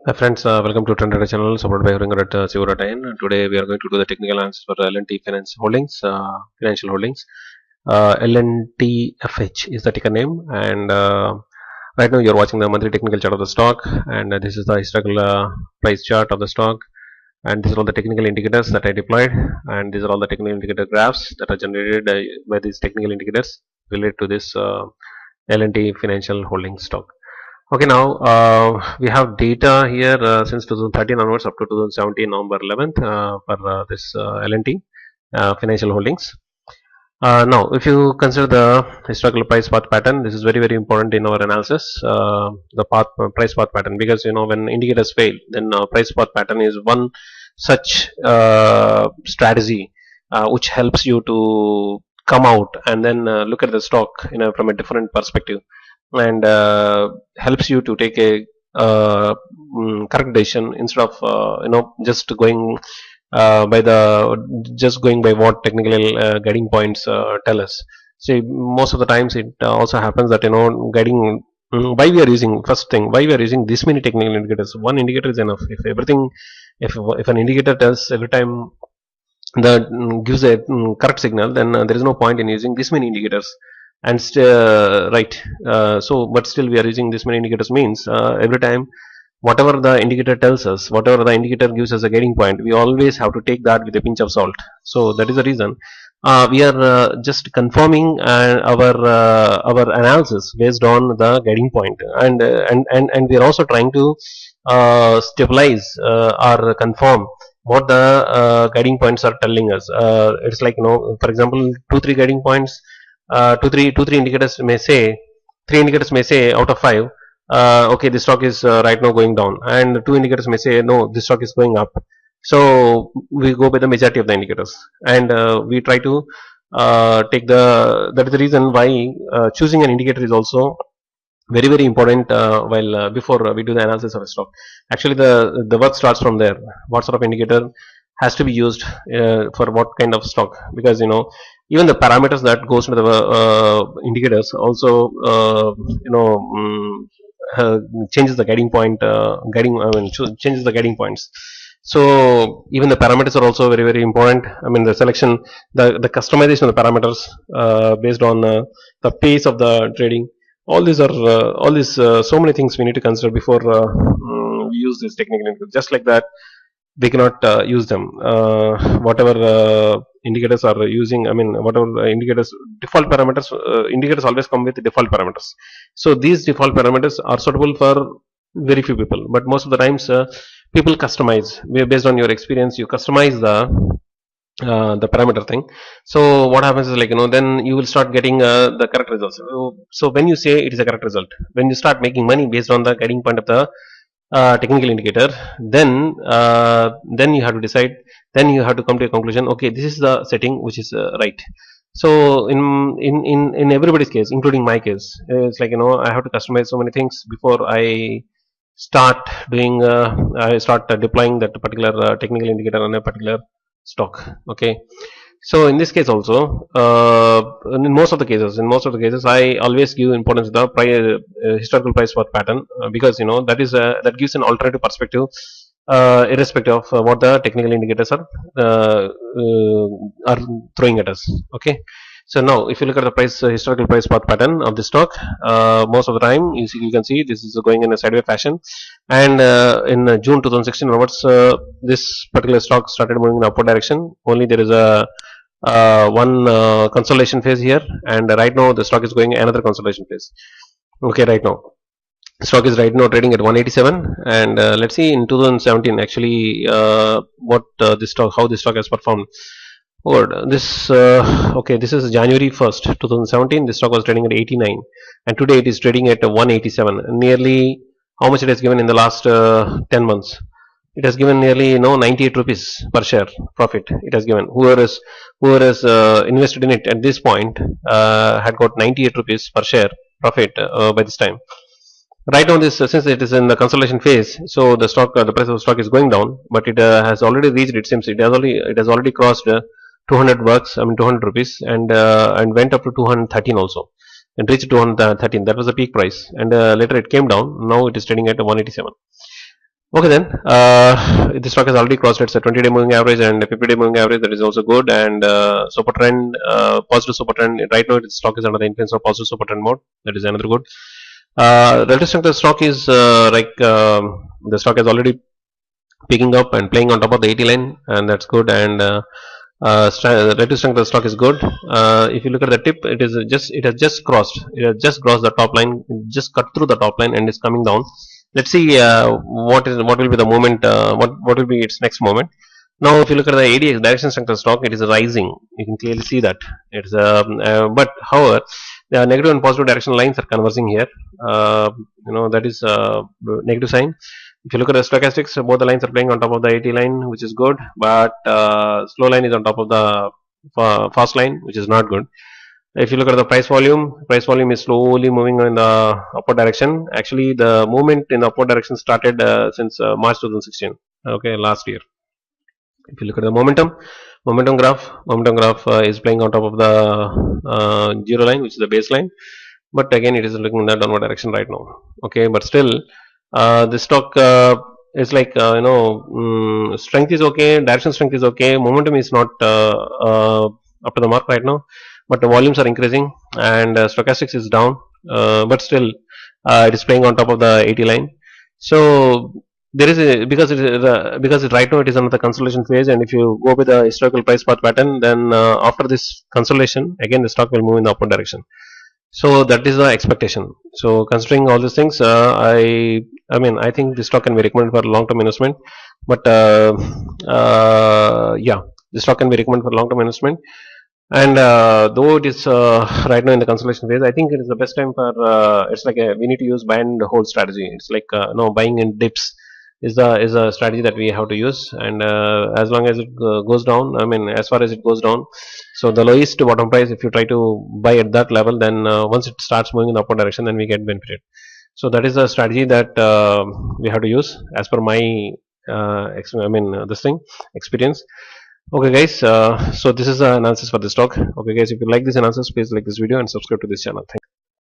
Hi friends, welcome to Trendrider channel supported by Huringer at Sivura10. Today we are going to do the technical analysis for L&T Finance Holdings, Financial Holdings. L&Tfh is the ticker name, and right now you are watching the monthly technical chart of the stock, and this is the historical price chart of the stock, and these are all the technical indicators that I deployed, and these are all the technical indicator graphs that are generated by these technical indicators related to this L&T Financial Holdings stock. Okay, now we have data here since 2013 onwards up to 2017 November 11th for this L&T Financial Holdings. Now, if you consider the historical price path pattern, this is very important in our analysis. The price path pattern, because when indicators fail, then price path pattern is one such strategy which helps you to come out and then look at the stock from a different perspective, and helps you to take a correct decision instead of just going going by what technical guiding points tell us. See, most of the times it also happens that guiding why we are using, first thing, why we are using this many technical indicators. One indicator is enough. If everything, if an indicator tells every time that gives a correct signal, then there is no point in using this many indicators. And right, so but still we are using this many indicators means every time whatever the indicator tells us, whatever the indicator gives us a guiding point, we always have to take that with a pinch of salt. So that is the reason we are just confirming our analysis based on the guiding point, and we are also trying to stabilize or confirm what the guiding points are telling us. It's like, for example, 2-3 guiding points, two three indicators may say, three indicators may say out of 5, okay, this stock is right now going down, and 2 indicators may say no, this stock is going up. So we go by the majority of the indicators, and we try to take the, that is the reason why choosing an indicator is also very important while before we do the analysis of a stock. Actually, the work starts from there. What sort of indicator has to be used for what kind of stock, because even the parameters that goes into the indicators also changes the guiding point, changes the guiding points. So even the parameters are also very important. I mean, the selection, the customization of the parameters based on the pace of the trading. All these are so many things we need to consider before we use this technical input. Just like that, we cannot use them. Whatever indicators are using, I mean, whatever indicators, default parameters, indicators always come with default parameters. So these default parameters are suitable for very few people, but most of the times people customize based on your experience. You customize the parameter thing. So what happens is, like, then you will start getting the correct results. So when you say it is a correct result, when you start making money based on the guiding point of the technical indicator, then you have to decide, then you have to come to a conclusion, okay, this is the setting which is right. So in everybody's case, including my case, it's like, I have to customize so many things before I start doing I start deploying that particular technical indicator on a particular stock. Okay, so in this case also, in most of the cases, I always give importance to the historical price path pattern, because that gives an alternative perspective, irrespective of what the technical indicators are throwing at us. Okay, so now if you look at the historical price path pattern of the stock, most of the time you can see this is going in a sideways fashion, and in June 2016 onwards, this particular stock started moving in upward direction. Only there is a one consolidation phase here, and right now the stock is going another consolidation phase. Okay, right now stock is right now trading at 187, and let's see in 2017 actually what this stock, how this stock has performed. This okay, this is January 1st 2017. This stock was trading at 89, and today it is trading at 187. Nearly how much it has given in the last 10 months? It has given nearly 98 rupees per share profit. It has given, whoever has invested in it at this point had got 98 rupees per share profit by this time. Right now, this since it is in the consolidation phase, so the stock, the price of the stock is going down, but it has already reached. It seems it has already crossed 200 bucks. I mean 200 rupees, and went up to 213 also, and reached 213. That was the peak price, and later it came down. Now it is trading at 187. Okay then, the stock has already crossed its 20-day moving average and 50-day moving average. That is also good. And super trend, positive super trend. Right now, the stock is under the influence of positive super trend mode. That is another good. Relative strength of the stock is the stock has already picking up and playing on top of the 80 line, and that's good. And relative strength of the stock is good. If you look at the tip, it has just crossed. It has just crossed the top line. It just cut through the top line and is coming down. Let's see what will be the moment. What will be its next moment. Now, if you look at the ADX direction strength of stock, it is rising. You can clearly see that it's. But however, the negative and positive directional lines are converging here. That is negative sign. If you look at the stochastics, both the lines are playing on top of the 80 line, which is good, but slow line is on top of the fast line, which is not good. If you look at the price volume is slowly moving in the upward direction. Actually, the movement in the upward direction started since March 2016. Okay, last year. If you look at the momentum graph is playing on top of the zero line, which is the baseline. But again, it is looking in the downward direction right now. Okay, but still, the stock is like strength is okay, direction strength is okay, momentum is not up to the mark right now, but the volumes are increasing and stochastics is down, but still, it is playing on top of the 80 line. So there is a because right now it is under the consolidation phase, and if you go with the historical price path pattern, then after this consolidation, again the stock will move in the upward direction. So that is the expectation. So considering all these things, I think this stock can be recommended for long term investment. But yeah, the stock can be recommended for long term investment. And though it is right now in the consolidation phase, I think it is the best time for it's like we need to use buy and hold strategy. It's like no, buying in dips is a strategy that we have to use. And as long as it goes down, as far as it goes down, so the lowest to bottom price, if you try to buy at that level, then once it starts moving in the upward direction, then we get benefited. So that is a strategy that we have to use as per my this thing experience. Okay, guys. So this is the analysis for this stock. Okay, guys. If you like this analysis, please like this video and subscribe to this channel. Thank you.